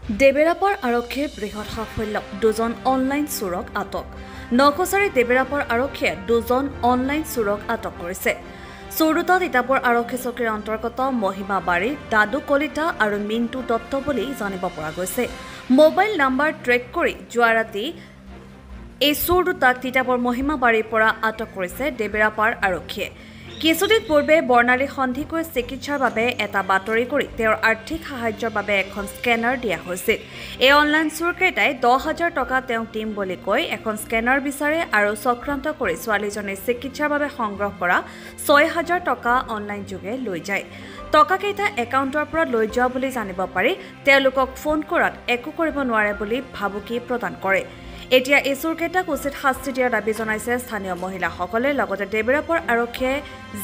দেবেৰাপাৰ আৰক্ষীৰ বৃহৎ সাফল্য দুজন অনলাইন চোৰক আটক নকছাৰী দেবেৰাপাৰ আৰক্ষীয়ে দুজন অনলাইন চোৰক আটক কৰিছে চোৰ দুটা তিতাবৰ আৰক্ষী চকীৰ অন্তৰ্গত মহিমা বাৰী দাদু কলিতা আৰু মিণ্টু দত্ত বুলি জানিব পৰা গৈছে মোবাইল নাম্বাৰ ট্ৰেক কৰি যোৱা ৰাতি এই চোৰ দুটাক তিতাবৰ মহিমা বাৰীৰ পৰা আটক কৰিছে দেবেৰাপাৰ আৰক্ষীয়ে কিছুদিন পূৰ্বে বৰ্ণালী সন্ধিকৈ চিকিৎসাৰ বাবে এটা বাতৰি কৰি তেওঁৰ আৰ্থিক সাহায্যৰ বাবে এখন স্কেনাৰ দিয়া হৈছিল এই অনলাইন চোৰকেইটাই 10,000 টকা তেওঁক দিম বুলি কৈ এখন স্কেনাৰ বিচাৰে আৰু চক্ৰান্ত কৰি ছোৱালীজনীৰ চিকিৎসাৰ বাবে সংগ্ৰহ কৰা 6,000 টকা অনলাইন যোগে লৈ যায় টকাকেইটা একাউণ্টৰ পৰা লৈ যোৱা বুলি জানিব পাৰি তেওঁলোকক ফোন কৰাত একো কৰিব নোৱাৰে বুলি ভাবুকি প্ৰদান কৰে এতিয়া এই চোৰকেইটাক উচিত শাস্তি দিয়াৰ দাবী জনাইছে স্থানীয় মহিলাসকলে লগতে দেবেৰাপাৰ আৰক্ষীয়ে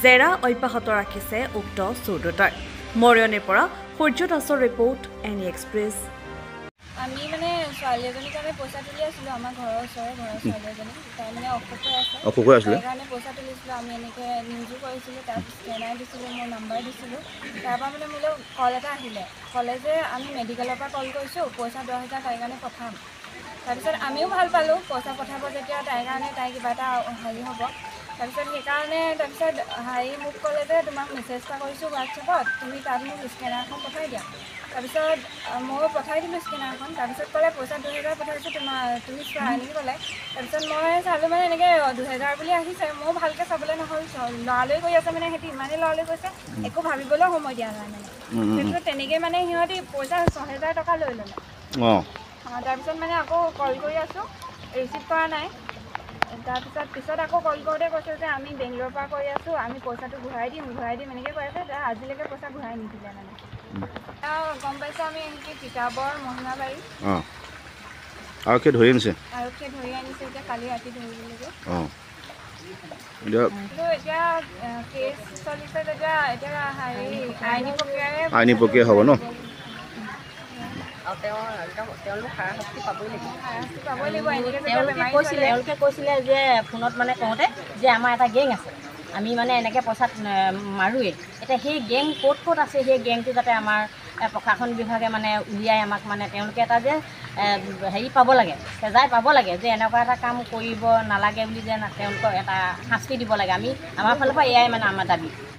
জেৰা অব্যাহত ৰাখিছে উক্ত চোৰ দুটাৰ মৰিয়নিৰ পৰা সূৰ্য দাসৰ ৰিপৰ্ট এনি এক্সপ্ৰেছ আমি মানে ছোৱালী এজনীক আমি পইচা তুলি আছিলোঁ আমাৰ ঘৰৰ ওচৰৰ ছোৱালী এজনী তাই মানে অসুখ হৈ আছে সেইকাৰণে পইচা তুলিছিলোঁ আমি এনেকৈ নিউজো কৰিছিলোঁ তাৰ স্কেনাৰ দিছিলোঁ মোৰ নাম্বাৰ দিছিলোঁ তাৰপৰা মানে মোলৈ কল এটা আহিলে ক'লে যে আমি মেডিকেলৰ পৰা কল কৰিছোঁ পইচা 10,000 তাইৰ কাৰণে পঠাম তাৰপিছত আমিও ভাল পালোঁ পইচা পঠাব যেতিয়া তাইৰ কাৰণে তাই কিবা এটা হেৰি হ'ব তাৰপিছত সেইকাৰণে তাৰপিছত মোক ক'লে যে তোমাক মেছেজ এটা কৰিছোঁ হোৱাটছএপত তুমি তাত মোক স্কেনাৰখন পঠাই দিয়া তাৰপিছত মই পঠাই দিলোঁ স্কেনাৰখন তাৰপিছত ক'লে পইচা 2,000 পঠাইছোঁ তুমি চোৱা এনেকৈ ক'লে তাৰপিছত মই চালোঁ মানে এনেকৈ 2,000 বুলি আহিছে ময়ো ভালকৈ চাবলৈ নহ'ল লৰালৰি কৰি আছে মানে সিহঁতি ইমানেই লৰালৰি কৰিছে একো ভাবিবলৈও সময় দিয়া নাই মানে তাৰপিছত তেনেকৈ মানে সিহঁতি পইচা 6,000 টকা লৈ ল'লে তাৰপিছত মানে আকৌ কল কৰি আছোঁ ৰিচিভ কৰা নাই তাৰপিছত আকৌ কল কৰোঁতে কৈছে যে আমি বেংগলোৰৰ পৰা কৰি আছোঁ আমি পইচাটো ঘূৰাই দিম এনেকৈ কৈ আছে আজিলৈকে পইচা ঘূৰাই নিদিলে মানে গম পাইছোঁ আমি এনেকৈ তিতাবৰ মহিমাবাৰী আৰক্ষীয়ে ধৰি আনিছে এতিয়া কালি ৰাতি ধৰিবলৈকে এতিয়া কেছ চলিছে এতিয়া আইনী প্ৰক্ৰিয়া হ'ব ন তেওঁলোকে কৈছিলে যে ফোনত মানে কওঁতে যে আমাৰ এটা গেং আছে আমি মানে এনেকৈ পইচা মাৰোঁৱেই এতিয়া সেই গেং ক'ত আছে সেই গেংটো যাতে আমাৰ প্ৰশাসন বিভাগে মানে উলিয়াই আমাক মানে তেওঁলোকে এটা যে হেৰি পাব লাগে চেজাই পাব লাগে যে এনেকুৱা এটা কাম কৰিব নালাগে বুলি যে তেওঁলোকক এটা শাস্তি দিব লাগে আমাৰ ফালৰ পৰা এয়াই মানে আমাৰ দাবী